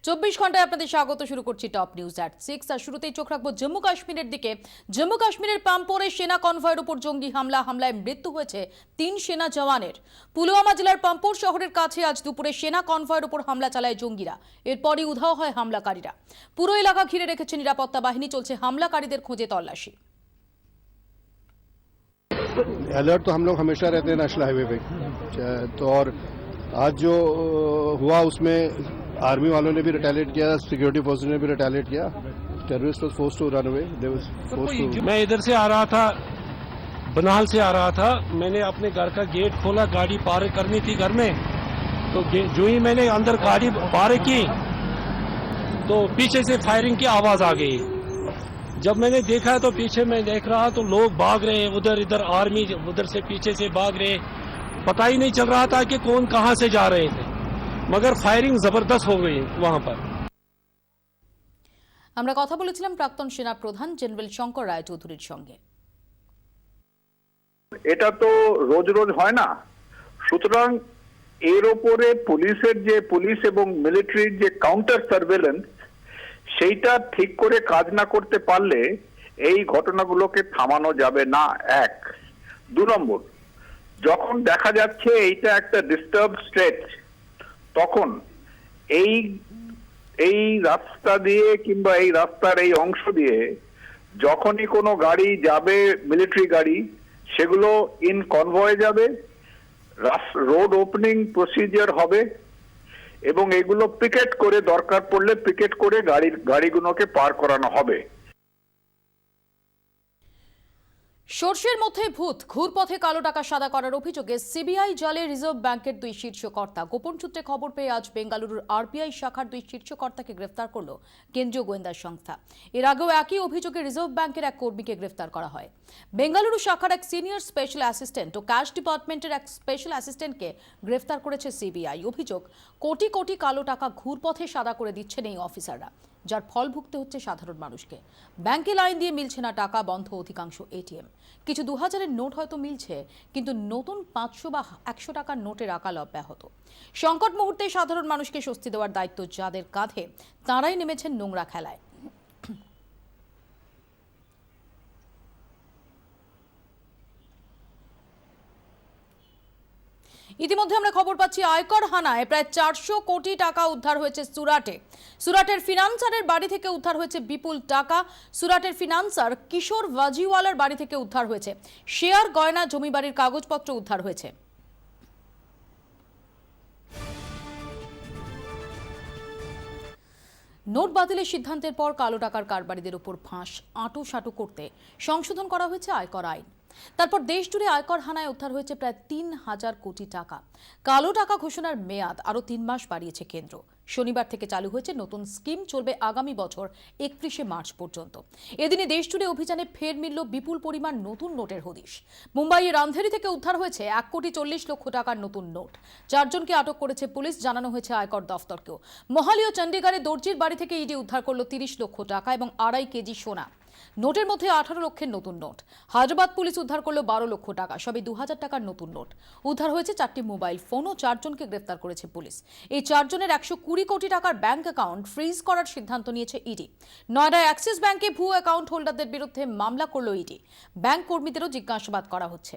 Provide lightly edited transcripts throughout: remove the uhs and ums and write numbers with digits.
24 ঘন্টায় আপনাদের স্বাগত। শুরু করছি টপ নিউজ এট 6। আর শুরুতেই চোখ রাখবো জম্মু কাশ্মীরের দিকে। জম্মু কাশ্মীরের পাম্পোরে সেনা কনভয়ের উপর জঙ্গি হামলায় মৃত্যু হয়েছে 3 সেনা জওয়ানের। পুলওয়ামা জেলার পাম্পোর শহরের কাছে আজ দুপুরে সেনা কনভয়ের উপর হামলা চালায় জঙ্গিরা। এরপরই উধাও হয় হামলাকারীরা। পুরো এলাকা ঘিরে রেখেছে নিরাপত্তা বাহিনী। চলছে হামলাকারীদের খোঁজে তল্লাশি। अलर्ट तो हम लोग हमेशा रहते हैं नेशनल हाईवे पे। तो और आज जो हुआ उसमें आर्मी वालों ने भी रिटेलिएट किया, सिक्योरिटी फोर्सेस ने भी रिटेलिएट किया। Terrorist was forced to run away. They was forced to. मैं इधर से आ रहा था, बनाल से आ रहा था। मैंने अपने घर का गेट खोला, गाड़ी पार करनी थी घर में। तो जो ही मैंने अंदर गाड़ी पार की तो पीछे से फायरिंग की आवाज आ गई। जब मैंने देखा तो पीछे मैं देख रहा तो लोग भाग रहे, उधर इधर आर्मी उधर से पीछे से भाग रहे। पता ही नहीं चल रहा था कि कौन कहां से जा रहे थे, मगर फायरिंग जबरदस्त हो गई वहां पर। আমরা কথা বলেছিলাম প্রাক্তন সেনা প্রধান জেনারেল শঙ্কর রায় চৌধুরীর সঙ্গে। এটা তো রোজ রোজ হয় না, সুতরাং এর উপরে পুলিশ এবং মিলিটারির যে কাউন্টার সার্ভেলেন্স সেইটা ঠিক করে কাজ না করতে পারলে এই ঘটনাগুলোকে থামানো যাবে না। 1 2 নম্বর, যখন দেখা যাচ্ছে এইটা একটা ডিস্টার্ব স্ট্রেচ, তখন এই রাস্তা দিয়ে কিংবা এই রাস্তার এই অংশ দিয়ে যখনই কোনো গাড়ি যাবে, মিলিটারি গাড়ি, সেগুলো ইন কনভয়ে যাবে, রোড ওপেনিং প্রসিজার হবে এবং এগুলো পিকেট করে, দরকার পড়লে পিকেট করে গাড়িগুলোকে পার করানো হবে। সর্ষের মধ্যে ভূত, ঘুরপথে কালো টাকা সাদা করার অভিযোগে সিবিআই জালে রিজার্ভ ব্যাংকের 2 শীর্ষ কর্তা। গোপন সূত্রে খবর পেয়ে আজ বেঙ্গালুরুর আরবিআই শাখার 2 শীর্ষ কর্তাকে গ্রেফতার করল কেন্দ্রীয় গোয়েন্দা সংস্থা। এর আগেও একই অভিযোগে রিজার্ভ ব্যাংকের এক কর্মীকে গ্রেফতার করা হয়। বেঙ্গালুরু শাখার এক সিনিয়র স্পেশাল অ্যাসিস্ট্যান্ট ও ক্যাশ ডিপার্টমেন্টের এক স্পেশাল অ্যাসিস্ট্যান্টকে গ্রেফতার করেছে সিবিআই। অভিযোগ, কোটি কোটি কালো টাকা ঘুরপথে সাদা করে দিচ্ছেন এই অফিসাররা, যার ফল ভুগতে হচ্ছে সাধারণ মানুষকে। ব্যাংকে লাইন দিয়ে মিলছে না টাকা, বন্ধ অধিকাংশ এটিএম। কিছু 2000-এর নোট হয়তো মিলছে, কিন্তু নতুন 500 বা 100 টাকার নোটের আকাল অব্যাহত। সংকট মুহূর্তে সাধারণ মানুষকে স্বস্তি দেওয়ার দায়িত্ব যাদের কাঁধে, তাঁরাই নেমেছেন নোংরা খেলায়। ইতিমধ্যে আমরা খবর পাচ্ছি আয়কর হানায় প্রায় 400 কোটি টাকা উদ্ধার হয়েছে সুরাটে। সুরাটের ফিনান্সারের বাড়ি থেকে উদ্ধার হয়েছে বিপুল টাকা। সুরাটের ফিনান্সার কিশোর ভাজিওয়ালার বাড়ি থেকে উদ্ধার হয়েছে শেয়ার, গয়না, জমি বাড়ির কাগজপত্র উদ্ধার হয়েছে। নোট বাতিলের সিদ্ধান্তের পর কালো টাকার কারবারিদের উপর ফাঁস আঁটুসাঁটু করতে সংশোধন করা হয়েছে আয়কর আইন। তারপর দেশ জুড়ে আয়কর হানায় উদ্ধার হয়েছে প্রায় 3000 কোটি টাকা। কালো টাকা ঘোষণার মেয়াদ আরও 3 মাস বাড়িয়েছে কেন্দ্র। শনিবার থেকে চালু হয়েছে নতুন স্কিম, চলবে আগামী বছর 31শে মার্চ পর্যন্ত। এদিনে দেশ জুড়ে অভিযানে ফের মিলল বিপুল পরিমাণ নতুন নোটের হদিশ। মুম্বাইয়ের আন্ধেরি থেকে উদ্ধার হয়েছে 1,40,00,000 টাকার নতুন নোট। 4 জনকে আটক করেছে পুলিশ, জানানো হয়েছে আয়কর দফতরকেও। মোহালি ও চণ্ডীগড়ে দর্জির বাড়ি থেকে ইডি উদ্ধার করলো 30 লক্ষ টাকা এবং 2.5 কেজি সোনা। নোটের মধ্যে 18 লক্ষের নতুন নোট। হায়দ্রাবাদ পুলিশ উদ্ধার করলো 12 লক্ষ টাকা, সবই 2000 টাকার নতুন নোট। উদ্ধার হয়েছে 4টি মোবাইল ফোন ও 4 জনকে গ্রেফতার করেছে পুলিশ। এই 4 জনের 120 কোটি টাকার ব্যাংক অ্যাকাউন্ট ফ্রিজ করার সিদ্ধান্ত নিয়েছে ইডি। নয়ডায় অ্যাক্সিস ব্যাংকে ভুয়ো অ্যাকাউন্ট হোল্ডারদের বিরুদ্ধে মামলা করলো ইডি। ব্যাংক কর্মীদেরও জিজ্ঞাসাবাদ করা হচ্ছে।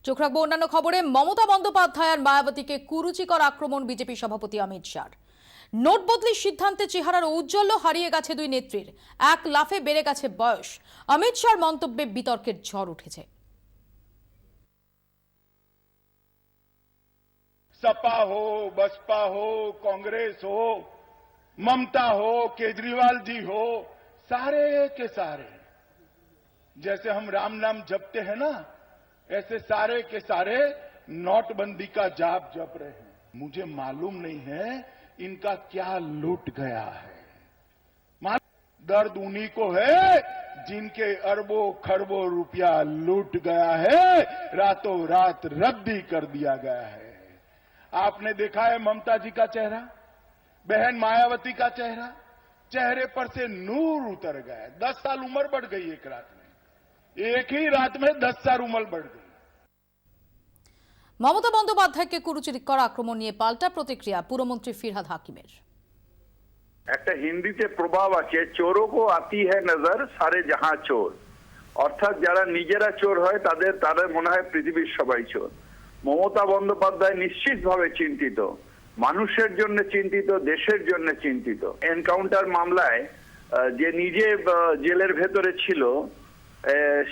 চোখ রাখবো অন্যান্য খবরে। মমতা বন্দ্যোপাধ্যায় আর মায়াবতীকে কুরুচিকর আক্রমণ বিজেপি সভাপতি অমিত শাহর। নোট বদলির সিদ্ধান্তে চেহারার ঔজ্জ্বল্য হারিয়ে গেছে 2 নেত্রীর। এক লাফে বেড়ে গেছে বয়স। অমিত শাহর মন্তব্যে বিতর্কের ঝড় উঠেছে। सपा हो, बसपा हो, कांग्रेस हो, ममता हो, केजरीवाल जी हो, सारे के सारे, जैसे हम राम नाम जपते हैं ना, ऐसे सारे के सारे नोटबंदी का जाप जप रहे हैं। मुझे मालूम नहीं है इनका क्या लूट गया है। दर्द उन्हीं को है जिनके अरबों खरबों रुपया लूट गया है, रातों रात रद्द ही कर दिया गया है। आपने देखा है ममता जी का चेहरा, बहन मायावती का चेहरा, चेहरे पर से नूर उतर गया। 10 साल उम्र बढ़ गई एक रात में, एक ही रात में 10 साल उम्र बढ़ गई। মমতা বন্দ্যোপাধ্যায়কে কুরুচির করা আক্রমণ নিয়ে পাল্টা প্রতিক্রিয়া পুরমন্ত্রী ফিরহাদ হাকিমের। একটা হিন্দিতে প্রবাদ আছে, চোরো কো আতি হ্যায় নজর সারে জাহাঁ চোর। অর্থাৎ যারা নিজেরা চোর হয় তাদের মনে হয় পৃথিবীর সবাই চোর। মমতা বন্দ্যোপাধ্যায় নিশ্চিতভাবে চিন্তিত, মানুষের জন্য চিন্তিত, দেশের জন্য চিন্তিত। এনকাউন্টার মামলায় যে নিজে জেলের ভেতরে ছিল,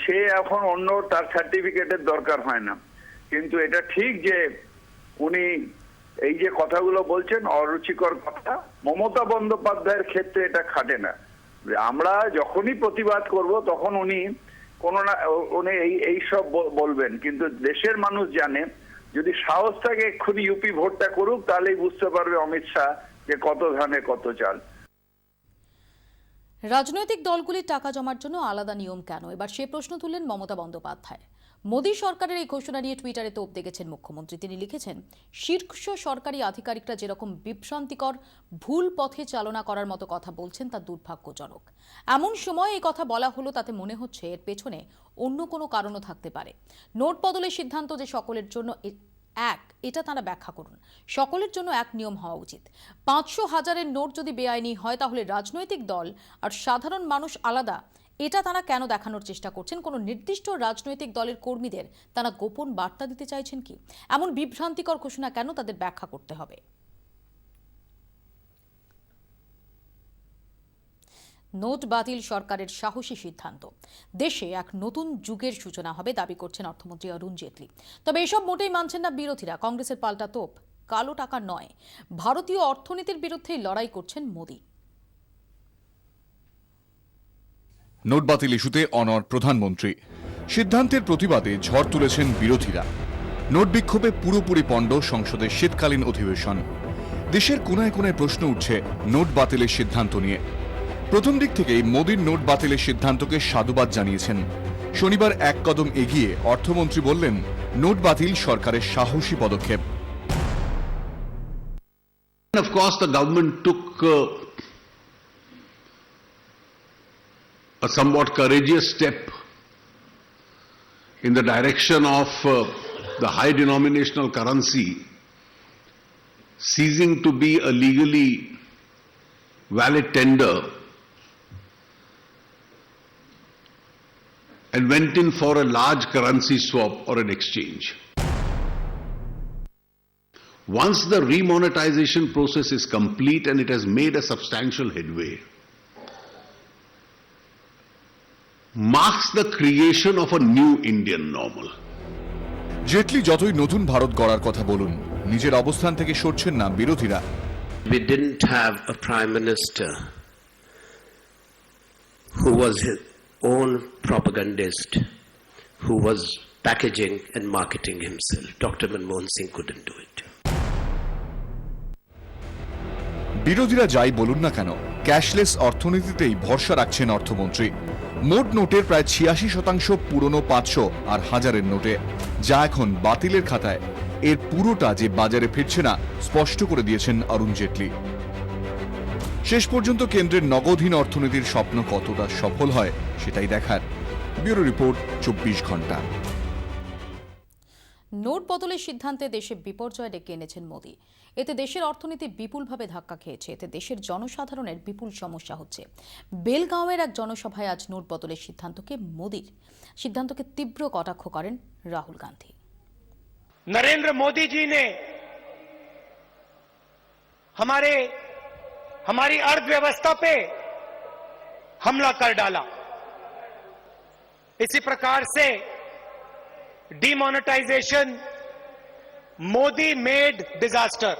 সে এখন অন্য তার সার্টিফিকেটের দরকার হয় না। কিন্তু এটা ঠিক যে উনি এই যে কথাগুলো বলছেন অরুচিকর কথা, মমতা বন্দ্যোপাধ্যায়ের ক্ষেত্রে এটা খাটে না। আমরা যখনই প্রতিবাদ করব তখন উনি এই সব বলবেন, কিন্তু দেশের মানুষ জানে যদি সাহস থাকে এক্ষুনি ইউপি ভোটটা করুক, তাহলেই বুঝতে পারবে অমিত শাহ যে কত ধানে কত চাল। রাজনৈতিক দলগুলির টাকা জমার জন্য আলাদা নিয়ম কেন, এবার সে প্রশ্ন তুললেন মমতা বন্দ্যোপাধ্যায়। মোদী সরকারের এই ঘোষণা নিয়ে টুইটারে তোপ দেখেছেন মুখ্যমন্ত্রী। তিনি লিখেছেন, শীর্ষ সরকারি আধিকারিকরা যেরকম বিভ্রান্তিকর ভুল পথে চালনা করার মতো কথা বলছেন তা দুর্ভাগ্যজনক। এমন সময় এই কথা বলা হলো, তাতে মনে হচ্ছে এর পেছনে অন্য কোনো কারণও থাকতে পারে। নোট বদলের সিদ্ধান্ত যে সকলের জন্য এক, এটা তারা ব্যাখ্যা করুন। সকলের জন্য এক নিয়ম হওয়া উচিত। 500,000-এর নোট যদি বেআইনি হয় তাহলে রাজনৈতিক দল আর সাধারণ মানুষ আলাদা, এটা তারা কেন দেখানোর চেষ্টা করছেন? কোনো নির্দিষ্ট রাজনৈতিক দলের কর্মীদের তারা গোপন বার্তা দিতে চাইছেন কি? এমন বিভ্রান্তিকর ঘোষণা কেন তাদের ব্যাখ্যা করতে হবে? নোট বাতিল সরকারের সাহসী সিদ্ধান্ত। দেশে এক নতুন যুগের সূচনা হবে দাবি করছেন অর্থমন্ত্রী অরুণ জেটলি। তবে এসব মোটেই মানছেন না বিরোধীরা। কংগ্রেসের পাল্টা তোপ, কালো টাকা নয়, ভারতীয় অর্থনীতির বিরুদ্ধেই লড়াই করছেন মোদী। নোট বাতিল ইস্যুতে অনড় প্রধানমন্ত্রী। সিদ্ধান্তের প্রতিবাদে ঝড় তুলেছেন বিরোধীরা। নোট বিক্ষোভে পুরোপুরি পণ্ড সংসদের শীতকালীন অধিবেশন। দেশের কোনায় কোনায় প্রশ্ন উঠছে নোট বাতিলের সিদ্ধান্ত নিয়ে। প্রথম দিক থেকেই মোদীর নোট বাতিলের সিদ্ধান্তকে সাধুবাদ জানিয়েছেন। শনিবার এক কদম এগিয়ে অর্থমন্ত্রী বললেন, নোট বাতিল সরকারের সাহসী পদক্ষেপ। Of course, the government took a somewhat courageous step in the direction of the high denominational currency ceasing to be a legally valid tender and went in for a large currency swap or an exchange. Once the remonetization process is complete and it has made a substantial headway, marks the creation of a new Indian normal. Jaitley যতই নতুন ভারত গড়ার কথা বলুন, নিজের অবস্থান থেকে সরছেন না বিরোধীরা। We didn't have a prime minister who was his own propagandist, who was packaging and marketing himself. Dr. Manmohan Singh couldn't do it. বিরোধীরা যাই বলুন না কেন, ক্যাশলেস অর্থনীতিতেই ভরসা রাখছেন অর্থমন্ত্রী। মোট নোটের প্রায় 86% পুরনো 500 আর 1000-এর নোটে, যা এখন বাতিলের খাতায়। এর পুরোটা যে বাজারে ফিরছে না স্পষ্ট করে দিয়েছেন অরুণ জেটলি। শেষ পর্যন্ত কেন্দ্রের নগদহীন অর্থনীতির স্বপ্ন কতটা সফল হয় সেটাই দেখার। ব্যুরো রিপোর্ট, 24 ঘন্টা। নোট বদলের সিদ্ধান্তে দেশে বিপর্যয় ডেকে এনেছেন মোদী। এতে দেশের অর্থনীতি বিপুলভাবে ধাক্কা খেয়েছে। এতে দেশের জনসাধারণের বিপুল সমস্যা হচ্ছে। বেলগাঁওয়ের এক জনসভায় আজ নোট বদলের মোদীর সিদ্ধান্তকে তীব্র কটাক্ষ করেন রাহুল গান্ধী। नरेंद्र मोदी जी ने हमारी अर्थव्यवस्था पे हमला कर डाला। इसी प्रकार से डिमोनेटाइजेशन मोदी मेड डिजास्टर।